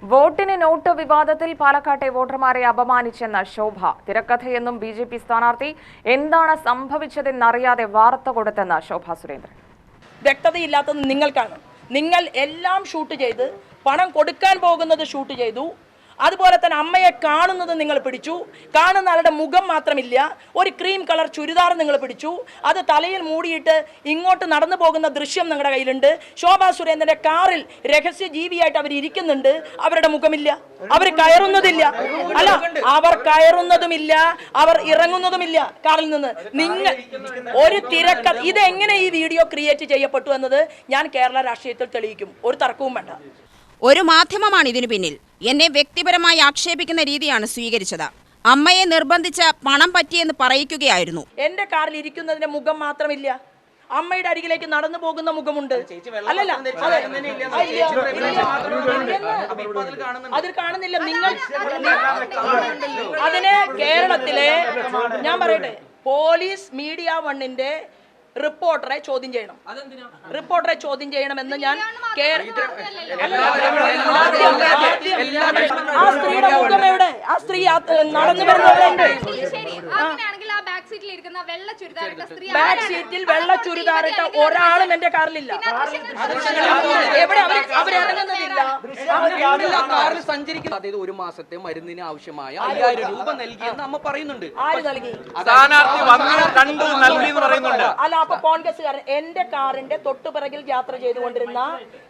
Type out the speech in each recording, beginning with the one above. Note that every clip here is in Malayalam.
വോട്ടിന് നോട്ട് വിവാദത്തിൽ പാലക്കാട്ടെ വോട്ടർമാരെ അപമാനിച്ചെന്ന ശോഭ. തിരക്കഥയെന്നും ബിജെപി സ്ഥാനാർത്ഥി എന്താണ് സംഭവിച്ചതെന്നറിയാതെ വാർത്ത കൊടുത്തെന്ന ശോഭ സുരേന്ദ്രൻ. വ്യക്തതയില്ലാത്തത് നിങ്ങൾക്കാണ്. നിങ്ങൾ എല്ലാം ഷൂട്ട് ചെയ്ത് പണം കൊടുക്കാൻ പോകുന്നത് ഷൂട്ട് ചെയ്തു. അതുപോലെ തന്നെ അമ്മയെ കാണുന്നത് നിങ്ങൾ പിടിച്ചു. കാണുന്ന ആളുടെ മുഖം മാത്രമില്ല, ഒരു ക്രീം കളർ ചുരിദാർ നിങ്ങൾ പിടിച്ചു. അത് തലയിൽ മൂടിയിട്ട് ഇങ്ങോട്ട് നടന്നു പോകുന്ന ദൃശ്യം നിങ്ങളുടെ കയ്യിലുണ്ട്. ശോഭാ സുരേന്ദ്രന്റെ കാറിൽ രഹസ്യ ജീവിയായിട്ട് അവർ ഇരിക്കുന്നുണ്ട്. അവരുടെ മുഖമില്ല, അവർ കയറുന്നതില്ല. അല്ല, അവർ കയറുന്നതുമില്ല, അവർ ഇറങ്ങുന്നതുമില്ല കാറിൽ നിന്ന്. നിങ്ങൾ ഒരു തിരക്ക ഇതെങ്ങനെ ഈ വീഡിയോ ക്രിയേറ്റ് ചെയ്യപ്പെട്ടു എന്നത് ഞാൻ കേരള രാഷ്ട്രീയത്തിൽ തെളിയിക്കും. ഒരു തർക്കവും വേണ്ട. ഒരു മാധ്യമമാണ് ഇതിനു പിന്നിൽ. എന്നെ വ്യക്തിപരമായി ആക്ഷേപിക്കുന്ന രീതിയാണ് സ്വീകരിച്ചത്. അമ്മയെ നിർബന്ധിച്ച് പണം പറ്റിയെന്ന് പറയിക്കുകയായിരുന്നു. എന്റെ കാറിൽ ഇരിക്കുന്നതിന്റെ മുഖം മാത്രമില്ല, അമ്മയുടെ അരികിലേക്ക് നടന്നു പോകുന്ന മുഖമുണ്ട്. അല്ലല്ല, അതിൽ കാണുന്നില്ല. നിങ്ങൾ അതിന് കേരളത്തിലെ ഞാൻ പറയട്ടെ, പോലീസ് മീഡിയ വണ്ണിന്റെ റിപ്പോർട്ടറെ ചോദ്യം ചെയ്യണം. റിപ്പോർട്ടറെ ചോദ്യം ചെയ്യണമെന്ന് ഞാൻ ആ സ്ത്രീയുടെ മുഖം എവിടെ? ആ സ്ത്രീ നടന്നു വരുന്നവരുണ്ട്. ബാക്ക് സീറ്റിൽ വെള്ള ചുരിദാറിട്ട ഒരാളും എന്റെ കാറിലില്ല. എവിടെ അവരിറങ്ങുന്നതില്ല. കാറിൽ സഞ്ചരിക്കുന്നത്. അതായത് ഒരു മാസത്തെ മരുന്നിന് ആവശ്യമായ 5000 രൂപ നൽകിയെന്ന് അമ്മ പറയുന്നുണ്ട്. ആര് നൽകി? അല്ല, അപ്പൊ കോൺഗ്രസ്സുകാരൻ എന്റെ കാറിന്റെ തൊട്ടുപിറകിൽ യാത്ര ചെയ്തുകൊണ്ടിരുന്ന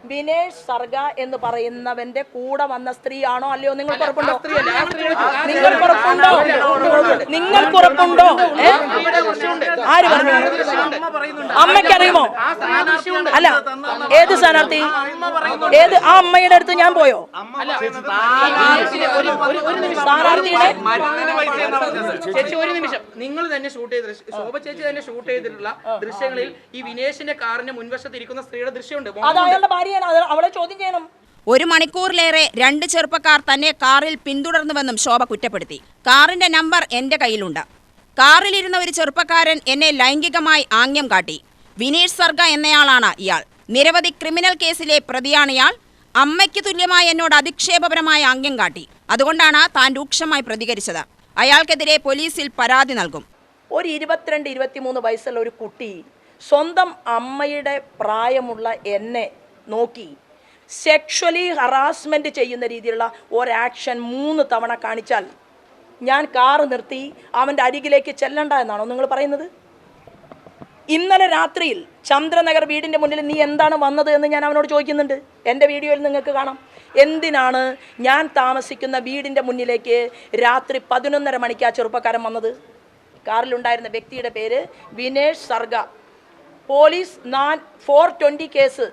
വിനേഷ് സർഗ എന്ന് പറയുന്നവന്റെ കൂടെ വന്ന സ്ത്രീയാണോ അല്ലയോ? നിങ്ങൾക്ക് ഉറപ്പുണ്ടോ? നിങ്ങൾക്കുറപ്പുണ്ടോ? ആര് പറഞ്ഞു? അമ്മയ്ക്കറിയുമോ? അല്ല, ഏത് സ്ഥാനാർത്ഥി? ഏത്? ആ അമ്മയുടെ അടുത്ത് ഞാൻ പോയോ? സ്ഥാനാർത്ഥിയുടെ ചേച്ചി ഒരു നിമിഷം. നിങ്ങൾ തന്നെ ഷൂട്ട് ചെയ്ത ശോഭ ചേച്ചി തന്നെ ഷൂട്ട് ചെയ്തിട്ടുള്ള ദൃശ്യങ്ങളിൽ ഈ വിനേഷിന്റെ കാറിന്റെ മുൻവശത്ത് ഇരിക്കുന്ന സ്ത്രീയുടെ ദൃശ്യമുണ്ട്. അത് അയാളുടെ ഭാര്യയാണ്. അവളെ ചോദ്യം ചെയ്യണം. 1 മണിക്കൂറിലേറെ 2 ചെറുപ്പക്കാർ തന്നെ കാറിൽ പിന്തുടർന്നുവെന്നും ശോഭ കുറ്റപ്പെടുത്തി. കാറിന്റെ നമ്പർ എന്റെ കയ്യിലുണ്ട്. കാറിലിരുന്ന ഒരു ചെറുപ്പക്കാരൻ എന്നെ ലൈംഗികമായി ആംഗ്യം കാട്ടി. വിനേഷ് സർഗ എന്നയാളാണ് ഇയാൾ. നിരവധി ക്രിമിനൽ കേസിലെ പ്രതിയാണ് ഇയാൾ. അമ്മയ്ക്ക് തുല്യമായി എന്നോട് അധിക്ഷേപപരമായ ആംഗ്യം കാട്ടി. അതുകൊണ്ടാണ് താൻ രൂക്ഷമായി പ്രതികരിച്ചത്. അയാൾക്കെതിരെ പോലീസിൽ പരാതി നൽകും. ഒരു 22-23 വയസ്സുള്ള ഒരു കുട്ടി സ്വന്തം അമ്മയുടെ പ്രായമുള്ള എന്നെ നോക്കി സെക്ഷലി ഹറാസ്മെന്റ് ചെയ്യുന്ന രീതിയിലുള്ള ഒരാക്ഷൻ 3 തവണ കാണിച്ചാൽ ഞാൻ കാറ് നിർത്തി അവൻ്റെ അരികിലേക്ക് ചെല്ലണ്ട എന്നാണോ നിങ്ങൾ പറയുന്നത്? ഇന്നലെ രാത്രിയിൽ ചന്ദ്രനഗർ വീടിൻ്റെ മുന്നിൽ നീ എന്താണ് വന്നത് എന്ന് ഞാൻ അവനോട് ചോദിക്കുന്നുണ്ട്. എൻ്റെ വീഡിയോയിൽ നിങ്ങൾക്ക് കാണാം. എന്തിനാണ് ഞാൻ താമസിക്കുന്ന വീടിൻ്റെ മുന്നിലേക്ക് രാത്രി 11:30 മണിക്ക് ആ ചെറുപ്പക്കാരൻ വന്നത്? കാറിലുണ്ടായിരുന്ന വ്യക്തിയുടെ പേര് വിനേഷ് സർഗ. പോലീസ് 420 കേസ്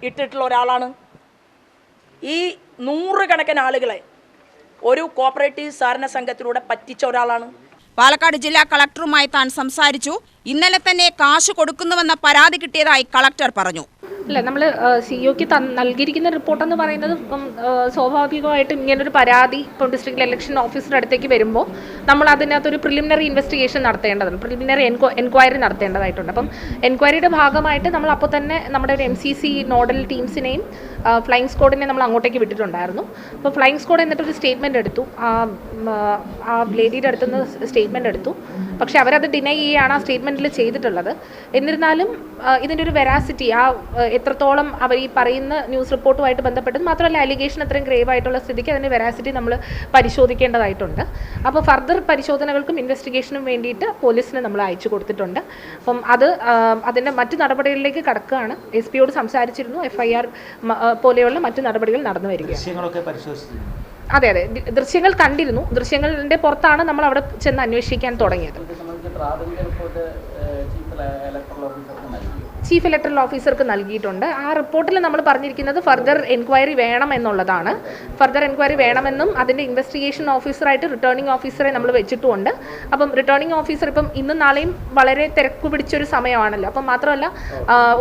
ഇട്ടിട്ടുള്ള ഒരാളാണ്. ഈ 100 കണക്കിന് ആളുകളെ ഒരു കോപ്പറേറ്റീവ് സഹകരണ സംഘത്തിലൂടെ പറ്റിച്ച ഒരാളാണ്. പാലക്കാട് ജില്ലാ കളക്ടറുമായി താൻ സംസാരിച്ചു. ഇന്നലെ തന്നെ കാശ് കൊടുക്കുന്നുവെന്ന പരാതി കിട്ടിയതായി കളക്ടർ പറഞ്ഞു. അല്ല, നമ്മൾ സിഇഒക്ക് നൽകിയിരിക്കുന്ന റിപ്പോർട്ടെന്ന് പറയുന്നത് ഇപ്പം സ്വാഭാവികമായിട്ടും ഇങ്ങനൊരു പരാതി ഇപ്പം ഡിസ്ട്രിക്ട് ഇലക്ഷൻ ഓഫീസറുടെ അടുത്തേക്ക് വരുമ്പോൾ നമ്മൾ അതിനകത്തൊരു പ്രിലിമിനറി ഇൻവെസ്റ്റിഗേഷൻ നടത്തേണ്ടതുണ്ട്, പ്രിലിമിനറി എൻക്വയറി നടത്തേണ്ടതായിട്ടുണ്ട്. അപ്പം എൻക്വയറിയുടെ ഭാഗമായിട്ട് നമ്മൾ അപ്പോൾ തന്നെ നമ്മുടെ ഒരു MCC നോഡൽ ടീംസിനെയും ഫ്ലൈയിങ് സ്ക്വാഡിനെ നമ്മൾ അങ്ങോട്ടേക്ക് വിട്ടിട്ടുണ്ടായിരുന്നു. അപ്പോൾ ഫ്ലൈയിങ് സ്ക്വാഡ് എന്നിട്ടൊരു സ്റ്റേറ്റ്മെൻറ്റ് എടുത്തു. ആ ലേഡിയുടെ അടുത്തുനിന്ന് സ്റ്റേറ്റ്മെൻറ്റ് എടുത്തു. പക്ഷേ അവരത് ഡിനൈ ചെയ്യുകയാണ് ആ സ്റ്റേറ്റ്മെൻറ്റിൽ ചെയ്തിട്ടുള്ളത്. എന്നിരുന്നാലും ഇതിൻ്റെ ഒരു വെറാസിറ്റി, എത്രത്തോളം അവർ ഈ പറയുന്ന ന്യൂസ് റിപ്പോർട്ടുമായിട്ട് ബന്ധപ്പെട്ടത് മാത്രമല്ല, അലിഗേഷൻ അത്രയും ഗ്രേവ് ആയിട്ടുള്ള സ്ഥിതിക്ക് അതിൻ്റെ വെറാസിറ്റി നമ്മൾ പരിശോധിക്കേണ്ടതായിട്ടുണ്ട്. അപ്പോൾ ഫർദർ പരിശോധനകൾക്കും ഇൻവെസ്റ്റിഗേഷനും വേണ്ടിയിട്ട് പോലീസിന് നമ്മൾ അയച്ചു കൊടുത്തിട്ടുണ്ട്. അപ്പം അതിൻ്റെ മറ്റു നടപടികളിലേക്ക് കടക്കുകയാണ്. SP-യോട് സംസാരിച്ചിരുന്നു. FIR പോലെയുള്ള മറ്റു നടപടികൾ നടന്നു വരികയാണ്. അതെ, ദൃശ്യങ്ങൾ കണ്ടിരുന്നു. ദൃശ്യങ്ങളുടെ പുറത്താണ് നമ്മൾ അവിടെ ചെന്ന് അന്വേഷിക്കാൻ തുടങ്ങിയത്. ചീഫ് ഇലക്ടറൽ ഓഫീസർക്ക് നൽകിയിട്ടുണ്ട്. ആ റിപ്പോർട്ടിൽ നമ്മൾ പറഞ്ഞിരിക്കുന്നത് ഫർദർ എൻക്വയറി വേണം എന്നുള്ളതാണ്. ഫർദർ എൻക്വയറി വേണമെന്നും അതിൻ്റെ ഇൻവെസ്റ്റിഗേഷൻ ഓഫീസറായിട്ട് റിട്ടേണിംഗ് ഓഫീസറെ നമ്മൾ വെച്ചിട്ടുമുണ്ട്. അപ്പം റിട്ടേണിംഗ് ഓഫീസർ ഇപ്പം ഇന്നും നാളെയും വളരെ തിരക്ക് പിടിച്ചൊരു സമയമാണല്ലോ. അപ്പം മാത്രമല്ല,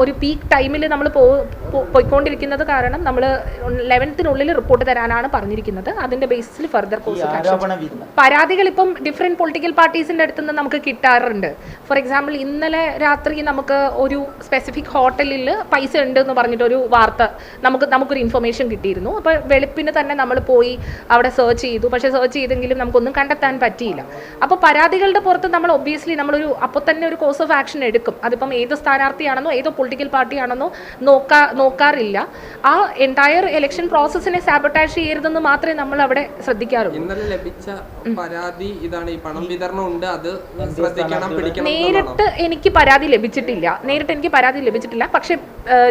ഒരു പീക്ക് ടൈമിൽ നമ്മൾ പോയിക്കൊണ്ടിരിക്കുന്നത് കാരണം നമ്മൾ 11th റിപ്പോർട്ട് തരാനാണ് പറഞ്ഞിരിക്കുന്നത്. അതിൻ്റെ ബേസിസിൽ ഫർദർ കോഴ്സ് പരാതികൾ ഇപ്പം ഡിഫറെൻറ്റ് പൊളിറ്റിക്കൽ പാർട്ടീസിൻ്റെ അടുത്തുനിന്ന് നമുക്ക് കിട്ടാറുണ്ട്. ഫോർ എക്സാമ്പിൾ, ഇന്നലെ രാത്രി നമുക്ക് ഒരു സ്പെസിഫിക് ഹോട്ടലിൽ പൈസ ഉണ്ട് എന്ന് പറഞ്ഞിട്ടൊരു വാർത്ത നമുക്കൊരു ഇൻഫർമേഷൻ കിട്ടിയിരുന്നു. അപ്പോൾ വെളുപ്പിന് തന്നെ നമ്മൾ പോയി അവിടെ സെർച്ച് ചെയ്തു. പക്ഷേ സെർച്ച് ചെയ്തെങ്കിലും നമുക്കൊന്നും കണ്ടെത്താൻ പറ്റിയില്ല. അപ്പോൾ പരാതികളുടെ പുറത്ത് നമ്മൾ ഒബ്വിയസ്ലി അപ്പോൾ തന്നെ ഒരു കോഴ്സ് ഓഫ് ആക്ഷൻ എടുക്കും. അതിപ്പം ഏത് സ്ഥാനാർത്ഥിയാണെന്നോ ഏതോ പൊളിറ്റിക്കൽ പാർട്ടിയാണെന്നോ നോക്കാറില്ല. ആ എൻറ്റയർ ഇലക്ഷൻ പ്രോസസ്സിനെ സാബോട്ടാജ് ചെയ്യരുതെന്ന് മാത്രമേ നമ്മൾ അവിടെ ശ്രദ്ധിക്കാറുള്ളൂ. ഇന്നലെ ലഭിച്ച പരാതി ഇതാണ്, ഈ പണം വിതരണം ഉണ്ട്, അത് ശ്രദ്ധിക്കണം, പിടിക്കണം. നേരിട്ട് എനിക്ക് പരാതി ലഭിച്ചിട്ടില്ല. പക്ഷെ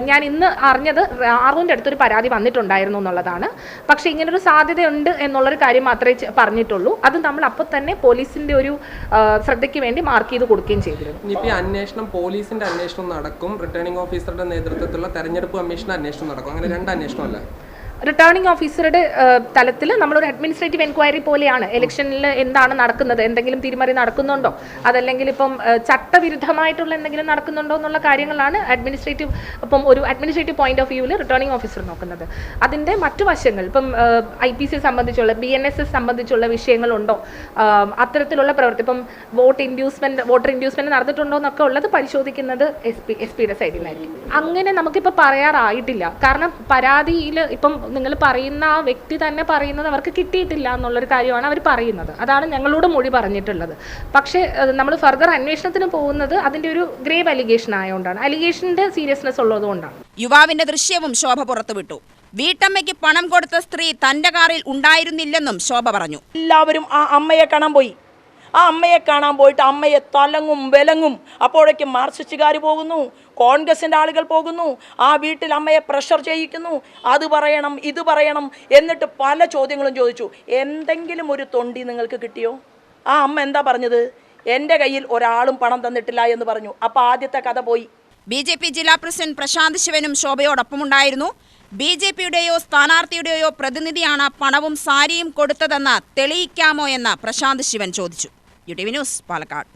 ഞാൻ ഇന്ന് അറിഞ്ഞത് ആറുവിൻ്റെ അടുത്തൊരു പരാതി വന്നിട്ടുണ്ടായിരുന്നു എന്നുള്ളതാണ്. പക്ഷെ ഇങ്ങനൊരു സാധ്യതയുണ്ട് എന്നുള്ളൊരു കാര്യം മാത്രമേ പറഞ്ഞിട്ടുള്ളൂ. അത് നമ്മൾ അപ്പോൾ തന്നെ പോലീസിന്റെ ഒരു ശ്രദ്ധയ്ക്ക് വേണ്ടി മാർക്ക് ചെയ്ത് കൊടുക്കുകയും ചെയ്തിരുന്നു. ഇനിയിപ്പോൾ അന്വേഷണം, പോലീസിന്റെ അന്വേഷണം നടക്കും, റിട്ടേണിംഗ് ഓഫീസറുടെ നേതൃത്വത്തിലുള്ള തെരഞ്ഞെടുപ്പ് കമ്മീഷൻ അന്വേഷണം നടക്കും. അങ്ങനെ രണ്ട് അന്വേഷണമല്ല. റിട്ടേണിംഗ് ഓഫീസറുടെ തലത്തിൽ നമ്മളൊരു അഡ്മിനിസ്ട്രേറ്റീവ് എൻക്വയറി പോലെയാണ് ഇലക്ഷനിൽ എന്താണ് നടക്കുന്നത്, എന്തെങ്കിലും തിരിമറി നടക്കുന്നുണ്ടോ, അതല്ലെങ്കിൽ ഇപ്പം ചട്ടവിരുദ്ധമായിട്ടുള്ള എന്തെങ്കിലും നടക്കുന്നുണ്ടോ എന്നുള്ള കാര്യങ്ങളാണ് ഒരു അഡ്മിനിസ്ട്രേറ്റീവ് പോയിന്റ് ഓഫ് വ്യൂവിൽ റിട്ടേണിംഗ് ഓഫീസർ നോക്കുന്നത്. അതിൻ്റെ മറ്റു വശങ്ങൾ ഇപ്പം IPC സംബന്ധിച്ചുള്ള BNSS സംബന്ധിച്ചുള്ള വിഷയങ്ങളുണ്ടോ, അത്തരത്തിലുള്ള പ്രവൃത്തി, ഇപ്പം വോട്ടർ ഇൻഡ്യൂസ്മെന്റ് നടന്നിട്ടുണ്ടോ എന്നൊക്കെ ഉള്ളത് പരിശോധിക്കുന്നത് SP യുടെ സൈഡിലായിരിക്കും. അങ്ങനെ നമുക്കിപ്പോൾ പറയാറായിട്ടില്ല. കാരണം പരാതിയിൽ ഇപ്പം നിങ്ങൾ പറയുന്ന ആ വ്യക്തി തന്നെ പറയുന്നത് അവർക്ക് കിട്ടിയിട്ടില്ല എന്നുള്ളൊരു കാര്യമാണ് അവർ പറയുന്നത്. അതാണ് ഞങ്ങളോട് മൊഴി പറഞ്ഞിട്ടുള്ളത്. പക്ഷേ നമ്മൾ ഫർദർ അന്വേഷണത്തിന് പോകുന്നത് അതിൻ്റെ ഒരു ഗ്രേവ് അലിഗേഷൻ ആയതുകൊണ്ടാണ്, അലിഗേഷൻ്റെ സീരിയസ്നെസ് ഉള്ളതുകൊണ്ടാണ്. യുവാവിന്റെ ദൃശ്യവും ശോഭ പുറത്തുവിട്ടു. വീട്ടമ്മയ്ക്ക് പണം കൊടുത്ത സ്ത്രീ തന്റെ കാറിൽ ഉണ്ടായിരുന്നില്ലെന്നും ശോഭ പറഞ്ഞു. എല്ലാവരും ആ അമ്മയെ കാണാൻ പോയി. ആ അമ്മയെ കാണാൻ പോയിട്ട് അമ്മയെ തലങ്ങും വിലങ്ങും. അപ്പോഴേക്കും മാർക്സിസ്റ്റുകാർ പോകുന്നു, കോൺഗ്രസിൻ്റെ ആളുകൾ പോകുന്നു, ആ വീട്ടിൽ അമ്മയെ പ്രഷർ ചെയ്യിക്കുന്നു, അത് പറയണം ഇത് പറയണം, എന്നിട്ട് പല ചോദ്യങ്ങളും ചോദിച്ചു. എന്തെങ്കിലും ഒരു തൊണ്ടി നിങ്ങൾക്ക് കിട്ടിയോ? ആ അമ്മ എന്താ പറഞ്ഞത്? എൻ്റെ കയ്യിൽ ഒരാളും പണം തന്നിട്ടില്ല എന്ന് പറഞ്ഞു. അപ്പോൾ ആദ്യത്തെ കഥ പോയി. BJP ജില്ലാ പ്രസിഡന്റ് പ്രശാന്ത് ശിവനും ശോഭയോടൊപ്പമുണ്ടായിരുന്നു. BJPയുടെയോ സ്ഥാനാർത്ഥിയുടെയോ പ്രതിനിധിയാണ് പണവും സാരിയും കൊടുത്തതെന്ന് തെളിയിക്കാമോ എന്ന് പ്രശാന്ത് ശിവൻ ചോദിച്ചു. UTV news, Palakkad.